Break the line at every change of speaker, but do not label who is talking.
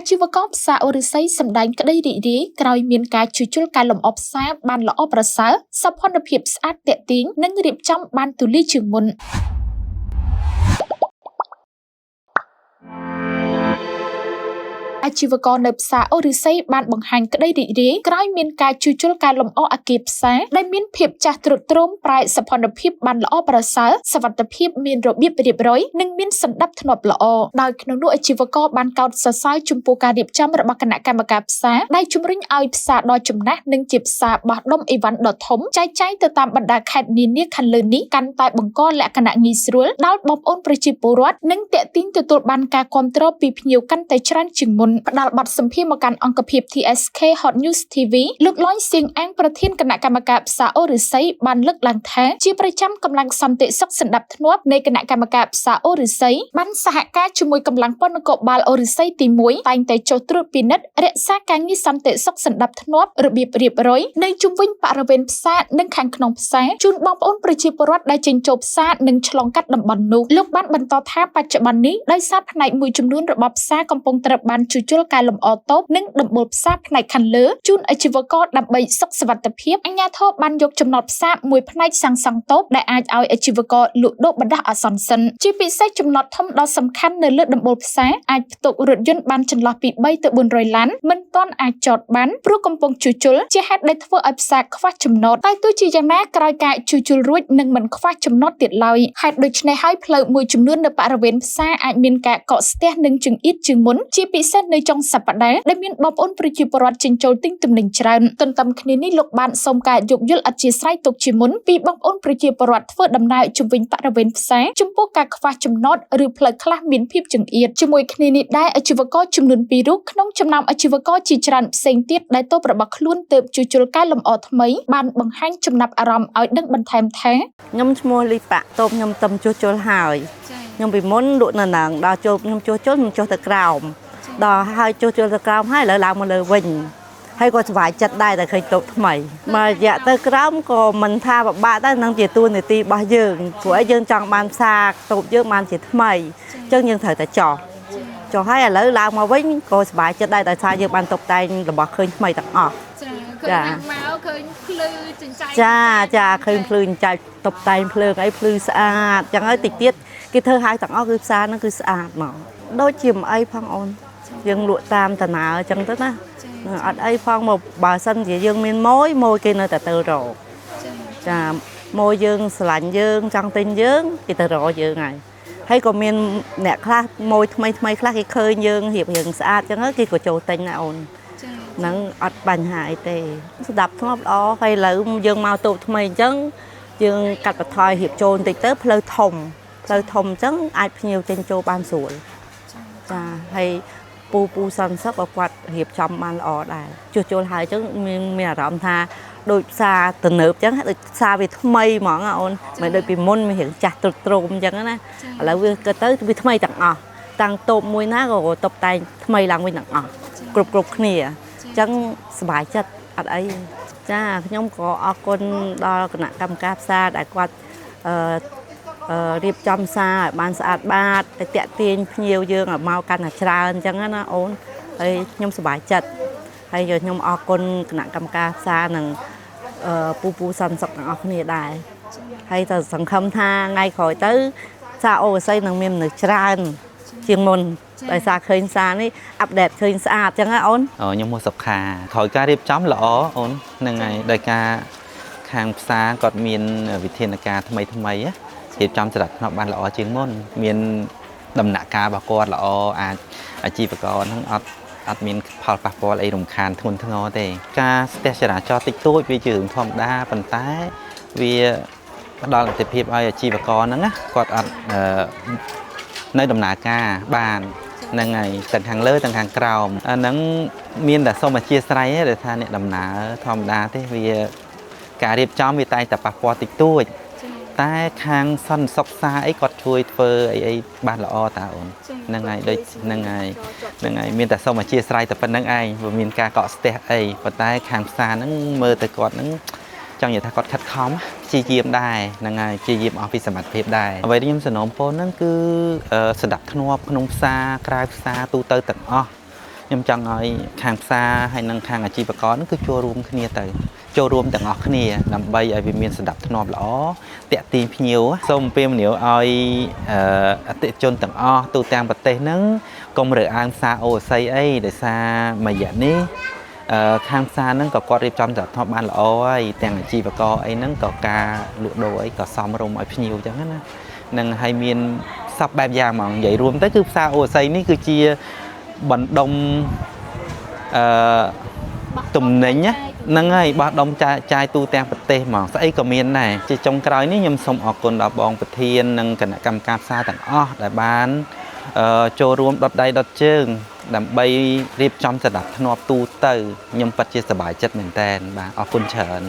អាជីវករផ្សារអូរិស័យសម្ដែងក្តីរីករាយក្រោយមានការជួសជុលការលម្អផ្សារបានល្អប្រសើរសោភ័ណភាពស្អាតទាក់ទាញនិងរៀបចំបានទូលាយជាងមុនអាជីវករនៅផ្សារអូរិស័យបានបង្ហាញក្តីរីករាយក្រោយមានការជួសជុលការលម្អអគារផ្សារដែលមានភាពចាស់ទ្រុឌទ្រោមប្រែសោភ័ណភាពបានល្អប្រសើរសុវត្ថិភាពមានរបៀបរៀបរយនិងមានសណ្ដាប់ធ្នាប់ល្អដោយក្នុងនោះអាជីវករបានកោតសរសើរចំពោះការរៀបចំរបស់គណៈកម្មការផ្សារដែលជំរុញឲ្យផ្សារដ៏ចំណាស់និងជាផ្សារបោះដុំអីវ៉ាន់ដ៏ធំចែកចាយទៅតាមបណ្ដាខេត្តនានាខាងលើនេះកាន់តែបង្កលក្ខណៈងាយស្រួលដល់បងប្អូនប្រជាពលរដ្ឋនិងទាក់ទាញទទួលបានការគាំទ្រពីភ្ញៀវកាន់តែច្រើនជាងមុនផ្ដល់បទសម្ភាសន៍មកកាន់អង្គភាព TSK Hot News TV លោកលយសៀងអាងប្រធានគណៈកម្មការផ្សារអូរិស័យបានលើកឡើងថាជាប្រចាំកម្លាំងសន្តិសុខសណ្ដាប់ធ្នាប់នៃគណៈកម្មការផ្សារអូរិស័យបានសហការជាមួយកម្លាំងប៉ុននគរបាលអូរិស័យទី1តែងតែចុះត្រួតពិនិត្យរក្សាការងារសន្តិសុខសណ្ដាប់ធ្នាប់របៀបរៀបរយនៅជុំវិញបរិវេណផ្សារនិងខាងក្នុងផ្សារជូនបងប្អូនប្រជាពលរដ្ឋដែលចេញចូលផ្សារនិងឆ្លងកាត់តំបន់នោះលោកបានបន្តថាបច្ចុប្បន្ននេះដោយសារផ្នែកមួយចំនួនរបស់ផ្សារកំពុងត្រូវបានជួសជុលការលម្អតូបនិងដំបូលផ្សារផ្នែកខាងលើជូនអាជីវករដើម្បីសុខសុវត្ថិភាពអាជ្ញាធរបានយកចំណតផ្សារមួយផ្នែកសាងសង់តូបដែលអាចឲ្យអាជីវករលក់ដូរបណ្ដោះអាសន្នសិនជាពិសេសចំណតធំដ៏សំខាន់នៅលើដំបូលផ្សារអាចផ្ទុករថយន្តបានចន្លោះពី3ទៅ400ឡានមិនទាន់អាចចតបានព្រោះកំពុងជួសជុលជាហេតុដែលធ្វើឲ្យផ្សារខ្វះចំណតតែទោះជាយ៉ាងណាក្រោយការជួសជុលរួចនឹងមិនខ្វះចំណតទៀតឡើយហេតុដូច្នេះហើយផ្លូវមួយចំនួននៅបរិវេណផ្សារអាចមានការកកស្ទះនិងចង្អៀតជាងមុនជាពិសេសនៅចុងសប្តាហ៍ដែលមានបងប្អូនប្រជាពលរដ្ឋចេញចូលទិញទំនិញច្រើនទន្ទឹមគ្នានេះលោកបានសូមការយោគយល់អធ្យាស្រ័យទុកជាមុនពីបងប្អូនប្រជាពលរដ្ឋធ្វើដំណើរជុំវិញបរិវេណផ្សារចំពោះការខ្វះចំណតឬផ្លូវខ្លះមានភាពចង្អៀតជាមួយគ្នានេះដែរអាជីវករចំនួន2រូបក្នុងចំណោមអាជីវករជាច្រើនផ្សេងទៀតដែលតូបរបស់ខ្លួនទើបជួសជុលការលម្អថ្មីបានបង្ហាញចំណាប់អារម្មណ៍ឲ្យដឹងបន្ថែមថា
ខ្ញុំឈ្មោះលីប៉ាតូបខ្ញុំតំជួសជុលហើយខ្ញុំពីមុនលក់នៅនឹងដល់ចូលខ្ញុំជួសជុលខ្ញុំចុះទៅក្រោមដល់ហើយជួសជុលទៅក្រោមហើយឥឡូវឡើងមកលើវិញហើយក៏សុវត្ថិចិត្តដែរតែឃើញតូបថ្មីមករយៈទៅក្រោមក៏មិនថាពិបាកដែរនឹងជាទួនាទីរបស់យើងព្រោះឯងយើងចង់បានផ្សារតូបយើងបានជាថ្មីអញ្ចឹងយើងត្រូវតែចោះហើយឥឡូវឡើងមកវិញក៏សុវត្ថិចិត្តដែរដោយសារយើងបានតុបតែងរបស់ឃើញថ្មីទាំងអស់
ចាមកឃើញភ្លឺចិញ្ចែង
ចាឃើញភ្លឺចិញ្ចែងតុបតែងភ្លើងអីភ្លឺស្អាតអញ្ចឹងហើយតិចទៀតគេធ្វើឲ្យទាំងអស់គឺផ្សារហ្នឹងគឺស្អាតមកដូចជាមិនអីផងអូនយើងលក់តាមតាណាអញ្ចឹងទៅណាអត់អីផងមកបើសិនជាយើងមានម៉ួយគេនៅតែទៅរកចាម៉ួយយើងស្រឡាញ់យើងចង់ទិញយើងគេទៅរកយើងហើយក៏មានអ្នកខ្លះម៉ួយថ្មីខ្លះគេឃើញយើងរៀបរៀងស្អាតអញ្ចឹងគេក៏ចូលទិញណាអូនហ្នឹងអត់បញ្ហាអីទេស្ដាប់ធ្នាប់ល្អហើយឥឡូវយើងមកតូបថ្មីអញ្ចឹងយើងកាត់បន្ថយរៀបចូលបន្តិចទៅផ្លូវធំអញ្ចឹងអាចភ្ញៀវចេញចូលបានស្រួលចាហើយពូសន្តិសុខក៏គាត់រៀបចំបានល្អដែរជួសជុលហើយអញ្ចឹងមានអារម្មណ៍ថាដូចផ្សារទំនើបអញ្ចឹងដូចផ្សារវាថ្មីហ្មងអូនមិនដូចពីមុនមានរឿងចាស់ទ្រុឌទ្រោមអញ្ចឹងណាឥឡូវវាទៅវាថ្មីទាំងអស់តាំងតូបមួយណាក៏តុបតែងថ្មីឡើងវិញទាំងអស់គ្រប់គ្នាអញ្ចឹងសប្បាយចិត្តអត់អីចាខ្ញុំក៏អរគុណដល់គណៈកម្មការផ្សារដែលគាត់រៀបចំផ្សារឲ្យបានស្អាតបាតតែតាក់ទាញភ្ញៀវយើងឲ្យមកកាន់តែច្រើនអញ្ចឹងណាអូនហើយខ្ញុំសប្បាយចិត្តហើយខ្ញុំអរគុណគណៈកម្មការផ្សារនិងពូសន្តិសុខទាំងអស់គ្នាដែរហើយតើសង្ឃឹមថាថ្ងៃក្រោយទៅផ្សារអូរិស័យនឹងមានមនុស្សច្រើនជាងមុនដោយសារឃើញផ្សារនេះអាប់ដេតឃើញស្អាតអញ្ចឹងណាអូន
ខ្ញុំមកសុខាក្រោយការរៀបចំល្អអូនហ្នឹងហើយដោយការខាងផ្សារគាត់មានវិធានការថ្មីរៀបចំចរិតបានល្អជាងមុនមានដំណាក់កាលរបស់គាត់ល្អអាចអាជីវករហ្នឹងអត់មានផលប៉ះពាល់អីរំខានធ្ងន់ធ្ងរទេការស្ទះចរាចរណ៍តិចតួចវាជារឿងធម្មតាប៉ុន្តែវាផ្ដល់លទ្ធភាពឲ្យអាជីវករហ្នឹងណាគាត់អត់នៅដំណើរការបានហ្នឹងហើយទាំងខាងលើទាំងខាងក្រោមអាហ្នឹងមានតែសូមអធិស្ឋានទេថាអ្នកដំណើរធម្មតាទេវាការរៀបចំវាតែប៉ះពាល់តិចតួចតែខាងសន្តិសុខសាអីគាត់ជួយធ្វើអីបានល្អតាអូនហ្នឹងហើយដូចហ្នឹងហើយមានតែសូមអធិស្ឋានតែប៉ុណ្្នឹងឯងវាមានការកកស្ទះអីប៉ុន្តែខាងផ្សារហ្នឹងមើលទៅគាត់ហ្នឹងចង់និយាយថាគាត់ខិតខំព្យាយាមដែរហ្នឹងហើយព្យាយាមអស់ពីសមត្ថភាពដែរអ្វីដែលខ្ញុំសំណូមពរហ្នឹងគឺសណ្ដាប់ធ្នាប់ក្នុងផ្សារក្រៅផ្សារទូទៅទាំងអស់ ខ្ញុំចង់ឲ្យខាងផ្សារហើយនិងខាងអាជីវករនឹងគឺចូលរួមគ្នាទៅចូលរួមទាំងអស់គ្នាដើម្បីឲ្យវាមានសណ្ដាប់ធ្នាប់ល្អតាក់ទាញភ្ញៀវសូមពេលមនីវឲ្យអតិថិជនទាំងអស់ទូទាំងប្រទេសហ្នឹងកុំរើអាងផ្សារអូស័យអីដោយសារមួយរយៈនេះខាងផ្សារហ្នឹងក៏គាត់រៀបចំសណ្ដាប់ធ្នាប់បានល្អហើយទាំងអាជីវករអីហ្នឹងក៏ការលក់ដូរអីក៏សមរម្យឲ្យភ្ញៀវអញ្ចឹងណានឹងឲ្យមានសពបែបយ៉ាងហ្មងនិយាយរួមទៅគឺផ្សារអូស័យនេះគឺជាបណ្ដុំទំនិញហ្នឹងហើយបោះដុំចាយទូទាំងប្រទេសហ្មងស្អីក៏មានដែរជាចុងក្រោយនេះខ្ញុំសូមអរគុណដល់បងប្រធាននិងគណៈកម្មការផ្សារទាំងអស់ដែលបានចូលរួមដុតដៃដុតជើងដើម្បីរៀបចំសណ្ដាប់ធ្នាប់ទូទៅខ្ញុំពិតជាសប្បាយចិត្តមែនតើបាទអរគុណច្រើន